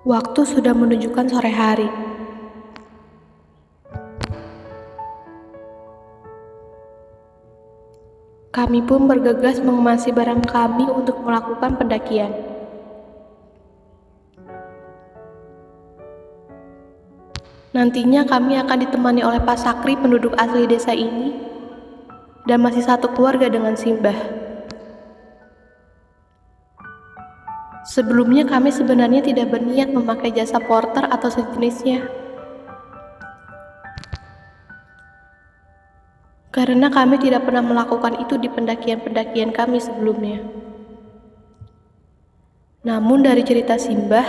Waktu sudah menunjukkan sore hari. Kami pun bergegas mengemasi barang kami untuk melakukan pendakian. Nantinya kami akan ditemani oleh Pak Sakri, penduduk asli desa ini, dan masih satu keluarga dengan Simbah. Sebelumnya kami sebenarnya tidak berniat memakai jasa porter atau sejenisnya, karena kami tidak pernah melakukan itu di pendakian-pendakian kami sebelumnya. Namun dari cerita Simbah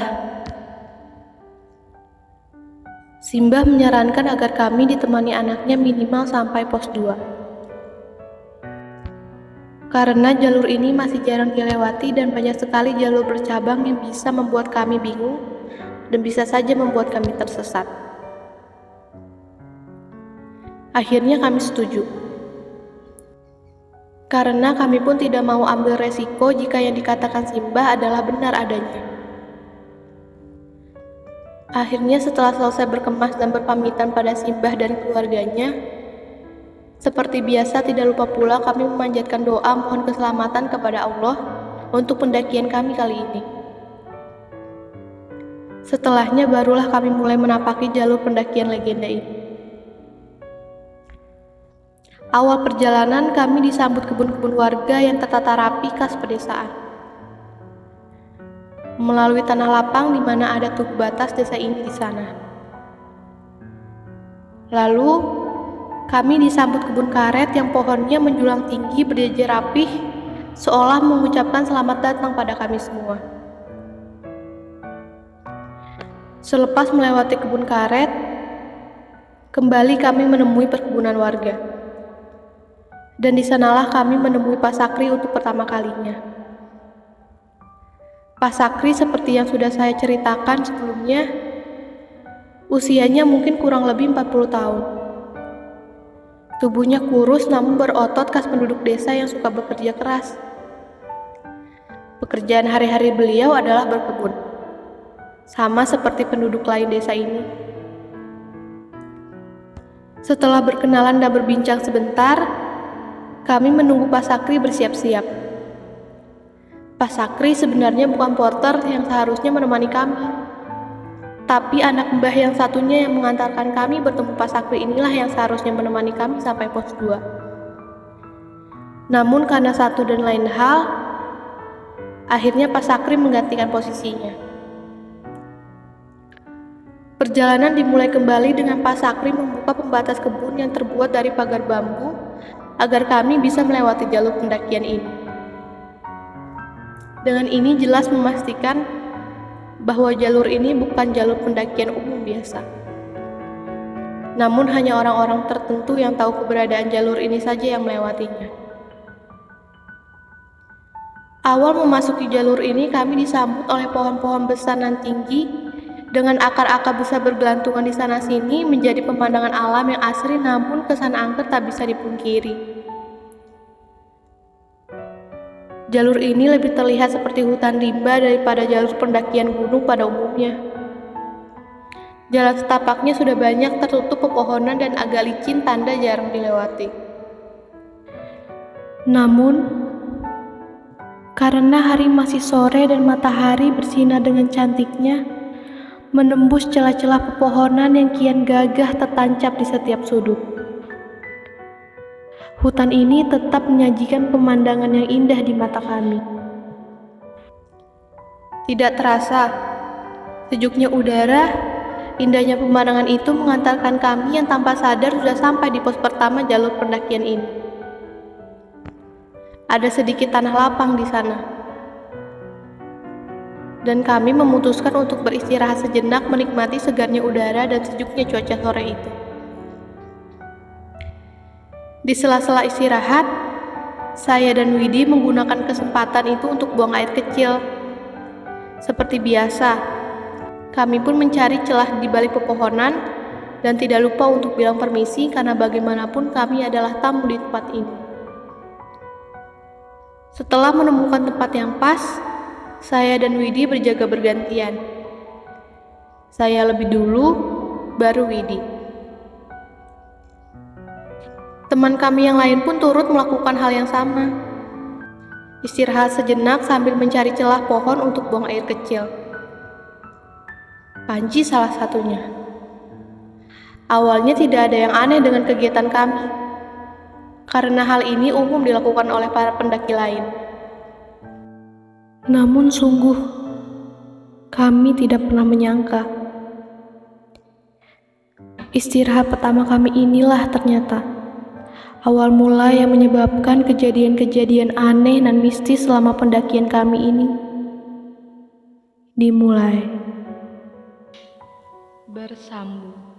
menyarankan agar kami ditemani anaknya minimal sampai pos 2. Karena jalur ini masih jarang dilewati dan banyak sekali jalur bercabang yang bisa membuat kami bingung dan bisa saja membuat kami tersesat. Akhirnya kami setuju. Karena kami pun tidak mau ambil resiko jika yang dikatakan Simbah adalah benar adanya. Akhirnya setelah selesai berkemas dan berpamitan pada Simbah dan keluarganya, seperti biasa tidak lupa pula kami memanjatkan doa mohon keselamatan kepada Allah untuk pendakian kami kali ini. Setelahnya barulah kami mulai menapaki jalur pendakian legenda ini. Awal perjalanan kami disambut kebun-kebun warga yang tertata rapi khas pedesaan. Melalui tanah lapang di mana ada tugu batas desa ini di sana. Lalu kami disambut kebun karet yang pohonnya menjulang tinggi berjejer rapih, seolah mengucapkan selamat datang pada kami semua. Selepas melewati kebun karet, kembali kami menemui perkebunan warga. Dan di sanalah kami menemui Pak Sakri untuk pertama kalinya. Pak Sakri seperti yang sudah saya ceritakan sebelumnya, usianya mungkin kurang lebih 40 tahun. Tubuhnya kurus namun berotot khas penduduk desa yang suka bekerja keras. Pekerjaan hari-hari beliau adalah berkebun, sama seperti penduduk lain desa ini. Setelah berkenalan dan berbincang sebentar, kami menunggu Pak Sakri bersiap-siap. Pak Sakri sebenarnya bukan porter yang seharusnya menemani kami, tapi anak mbah yang satunya yang mengantarkan kami bertemu Pak Sakri inilah yang seharusnya menemani kami sampai pos 2. Namun karena satu dan lain hal, akhirnya Pak Sakri menggantikan posisinya. Perjalanan dimulai kembali dengan Pak Sakri membuka pembatas kebun yang terbuat dari pagar bambu agar kami bisa melewati jalur pendakian ini. Dengan ini jelas memastikan bahwa jalur ini bukan jalur pendakian umum biasa. Namun hanya orang-orang tertentu yang tahu keberadaan jalur ini saja yang melewatinya. Awal memasuki jalur ini kami disambut oleh pohon-pohon besar dan tinggi dengan akar-akar besar bergelantungan di sana-sini menjadi pemandangan alam yang asri namun kesan angker tak bisa dipungkiri. Jalur ini lebih terlihat seperti hutan rimba daripada jalur pendakian gunung pada umumnya. Jalan setapaknya sudah banyak tertutup pepohonan dan agak licin tanda jarang dilewati. Namun, karena hari masih sore dan matahari bersinar dengan cantiknya, menembus celah-celah pepohonan yang kian gagah tertancap di setiap sudut. Hutan ini tetap menyajikan pemandangan yang indah di mata kami. Tidak terasa, sejuknya udara, indahnya pemandangan itu mengantarkan kami yang tanpa sadar sudah sampai di pos pertama jalur pendakian ini. Ada sedikit tanah lapang di sana. Dan kami memutuskan untuk beristirahat sejenak menikmati segarnya udara dan sejuknya cuaca sore itu. Di sela-sela istirahat, saya dan Widi menggunakan kesempatan itu untuk buang air kecil. Seperti biasa, kami pun mencari celah di balik pepohonan dan tidak lupa untuk bilang permisi karena bagaimanapun kami adalah tamu di tempat ini. Setelah menemukan tempat yang pas, saya dan Widi berjaga bergantian. Saya lebih dulu, baru Widi. Teman kami yang lain pun turut melakukan hal yang sama. Istirahat sejenak sambil mencari celah pohon untuk buang air kecil. Panji salah satunya. Awalnya tidak ada yang aneh dengan kegiatan kami, karena hal ini umum dilakukan oleh para pendaki lain. Namun sungguh, kami tidak pernah menyangka. Istirahat pertama kami inilah ternyata awal mula yang menyebabkan kejadian-kejadian aneh dan mistis selama pendakian kami ini dimulai. Bersambung.